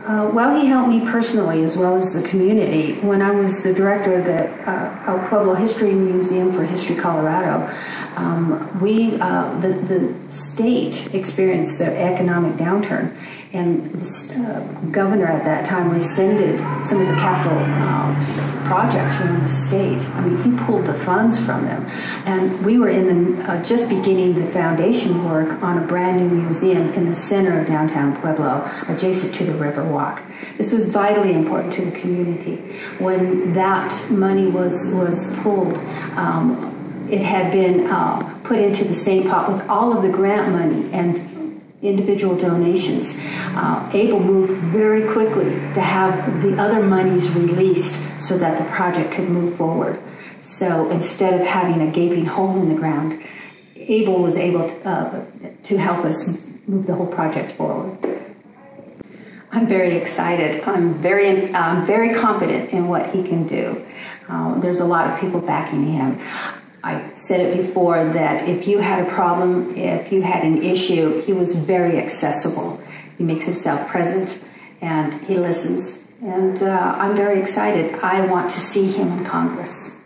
Well, he helped me personally as well as the community. When I was the director of the El Pueblo History Museum for History Colorado, the state experienced the economic downturn, and the governor at that time rescinded some of the capital projects from the state. I mean, he pulled the funds from them, and we were in the just beginning the foundation work on a brand new museum in the center of downtown Pueblo, adjacent to the Riverwalk. This was vitally important to the community. When that money was pulled, it had been put into the same pot with all of the grant money and individual donations. ABLE moved very quickly to have the other monies released so that the project could move forward. So instead of having a gaping hole in the ground, ABLE was able to help us move the whole project forward. I'm very excited. I'm very confident in what he can do. There's a lot of people backing him. I said it before that if you had a problem, if you had an issue, he was very accessible. He makes himself present and he listens. And I'm very excited. I want to see him in Congress.